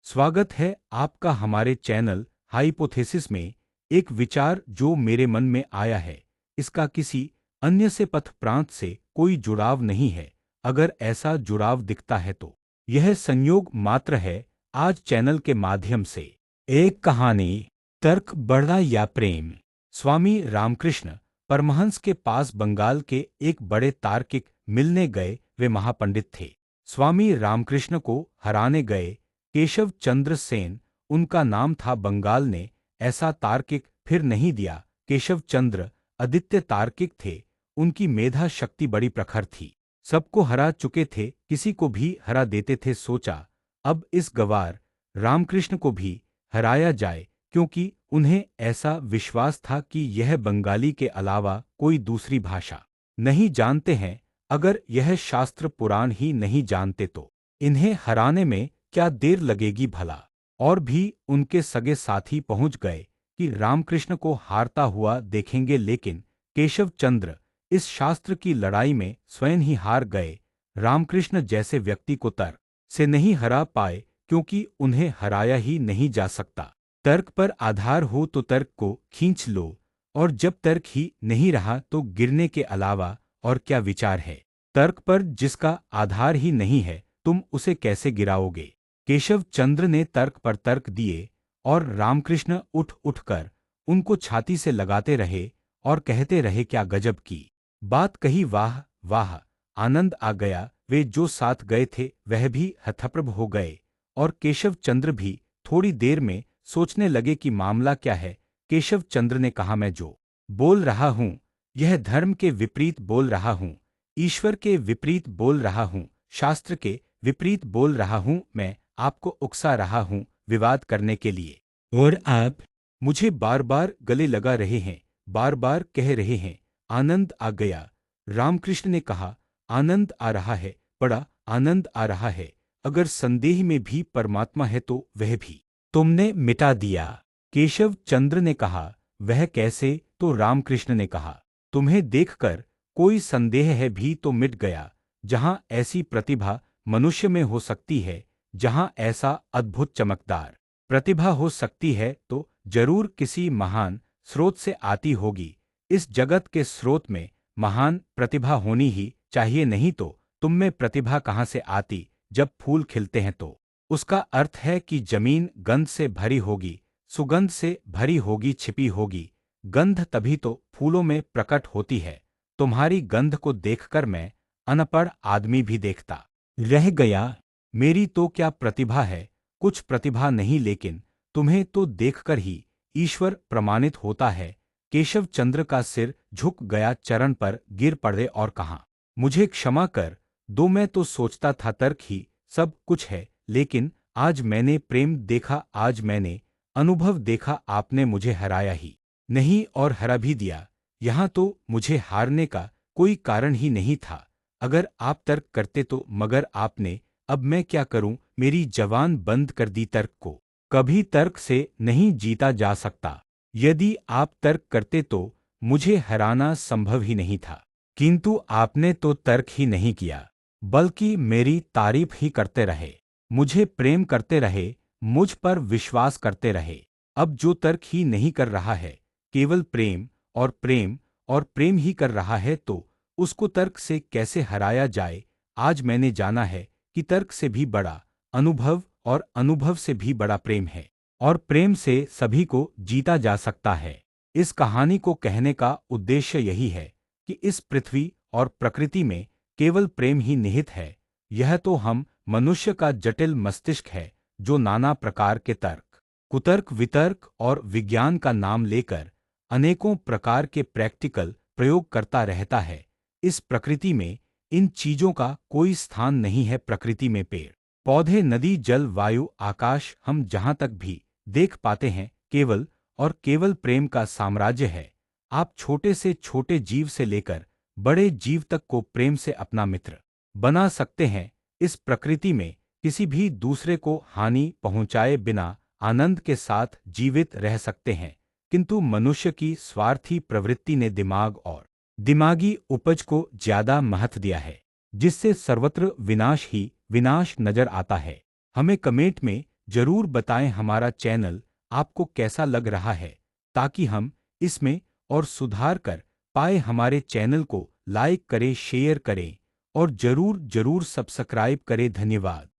स्वागत है आपका हमारे चैनल हाइपोथेसिस में। एक विचार जो मेरे मन में आया है, इसका किसी अन्य से पथ प्रांत से कोई जुड़ाव नहीं है। अगर ऐसा जुड़ाव दिखता है तो यह संयोग मात्र है। आज चैनल के माध्यम से एक कहानी, तर्क बढ़ा या प्रेम। स्वामी रामकृष्ण परमहंस के पास बंगाल के एक बड़े तार्किक मिलने गए। वे महापंडित थे। स्वामी रामकृष्ण को हराने गए केशव चंद्र सेन उनका नाम था। बंगाल ने ऐसा तार्किक फिर नहीं दिया। केशव चंद्र आदित्य तार्किक थे। उनकी मेधा शक्ति बड़ी प्रखर थी। सबको हरा चुके थे, किसी को भी हरा देते थे। सोचा अब इस गवार रामकृष्ण को भी हराया जाए, क्योंकि उन्हें ऐसा विश्वास था कि यह बंगाली के अलावा कोई दूसरी भाषा नहीं जानते हैं। अगर यह शास्त्र पुराण ही नहीं जानते तो इन्हें हराने में क्या देर लगेगी भला। और भी उनके सगे साथी पहुंच गए कि रामकृष्ण को हारता हुआ देखेंगे, लेकिन केशव चंद्र इस शास्त्र की लड़ाई में स्वयं ही हार गए। रामकृष्ण जैसे व्यक्ति को तर्क से नहीं हरा पाए, क्योंकि उन्हें हराया ही नहीं जा सकता। तर्क पर आधार हो तो तर्क को खींच लो, और जब तर्क ही नहीं रहा तो गिरने के अलावा और क्या विचार है। तर्क पर जिसका आधार ही नहीं है, तुम उसे कैसे गिराओगे। केशव चंद्र ने तर्क पर तर्क दिए और रामकृष्ण उठ उठकर उनको छाती से लगाते रहे और कहते रहे, क्या गजब की बात कही, वाह वाह, आनंद आ गया। वे जो साथ गए थे वह भी हतप्रभ हो गए, और केशव चंद्र भी थोड़ी देर में सोचने लगे कि मामला क्या है। केशव चंद्र ने कहा, मैं जो बोल रहा हूं यह धर्म के विपरीत बोल रहा हूं, ईश्वर के विपरीत बोल रहा हूं, शास्त्र के विपरीत बोल रहा हूं। मैं आपको उकसा रहा हूं विवाद करने के लिए, और आप मुझे बार बार गले लगा रहे हैं, बार बार कह रहे हैं आनंद आ गया। रामकृष्ण ने कहा, आनंद आ रहा है, बड़ा आनंद आ रहा है। अगर संदेह में भी परमात्मा है तो वह भी तुमने मिटा दिया। केशव चंद्र ने कहा, वह कैसे। तो रामकृष्ण ने कहा, तुम्हें देखकर कोई संदेह है भी तो मिट गया। जहां ऐसी प्रतिभा मनुष्य में हो सकती है, जहां ऐसा अद्भुत चमकदार प्रतिभा हो सकती है, तो जरूर किसी महान स्रोत से आती होगी। इस जगत के स्रोत में महान प्रतिभा होनी ही चाहिए, नहीं तो तुम में प्रतिभा कहाँ से आती। जब फूल खिलते हैं तो उसका अर्थ है कि जमीन गंध से भरी होगी, सुगंध से भरी होगी, छिपी होगी। गंध तभी तो फूलों में प्रकट होती है। तुम्हारी गंध को देखकर मैं अनपढ़ आदमी भी देखता रह गया। मेरी तो क्या प्रतिभा है, कुछ प्रतिभा नहीं, लेकिन तुम्हें तो देखकर ही ईश्वर प्रमाणित होता है। केशव चंद्र का सिर झुक गया, चरण पर गिर पड़े और कहा, मुझे क्षमा कर दो, मैं तो सोचता था तर्क ही सब कुछ है, लेकिन आज मैंने प्रेम देखा, आज मैंने अनुभव देखा। आपने मुझे हराया ही नहीं और हरा भी दिया। यहाँ तो मुझे हारने का कोई कारण ही नहीं था। अगर आप तर्क करते तो, मगर आपने, अब मैं क्या करूं। मेरी जवान बंद कर दी। तर्क को कभी तर्क से नहीं जीता जा सकता। यदि आप तर्क करते तो मुझे हराना संभव ही नहीं था, किंतु आपने तो तर्क ही नहीं किया, बल्कि मेरी तारीफ ही करते रहे, मुझे प्रेम करते रहे, मुझ पर विश्वास करते रहे। अब जो तर्क ही नहीं कर रहा है, केवल प्रेम और प्रेम और प्रेम ही कर रहा है, तो उसको तर्क से कैसे हराया जाए। आज मैंने जाना है कि तर्क से भी बड़ा अनुभव और अनुभव से भी बड़ा प्रेम है, और प्रेम से सभी को जीता जा सकता है। इस कहानी को कहने का उद्देश्य यही है कि इस पृथ्वी और प्रकृति में केवल प्रेम ही निहित है। यह तो हम मनुष्य का जटिल मस्तिष्क है, जो नाना प्रकार के तर्क, कुतर्क, वितर्क और विज्ञान का नाम लेकर अनेकों प्रकार के प्रैक्टिकल प्रयोग करता रहता है। इस प्रकृति में इन चीजों का कोई स्थान नहीं है। प्रकृति में पेड़ पौधे, नदी, जल, वायु, आकाश, हम जहां तक भी देख पाते हैं, केवल और केवल प्रेम का साम्राज्य है। आप छोटे से छोटे जीव से लेकर बड़े जीव तक को प्रेम से अपना मित्र बना सकते हैं। इस प्रकृति में किसी भी दूसरे को हानि पहुंचाए बिना आनंद के साथ जीवित रह सकते हैं, किंतु मनुष्य की स्वार्थी प्रवृत्ति ने दिमाग और दिमागी उपज को ज्यादा महत्व दिया है, जिससे सर्वत्र विनाश ही विनाश नजर आता है। हमें कमेट में जरूर बताएं हमारा चैनल आपको कैसा लग रहा है, ताकि हम इसमें और सुधार कर पाए। हमारे चैनल को लाइक करें, शेयर करें और जरूर जरूर सब्सक्राइब करें। धन्यवाद।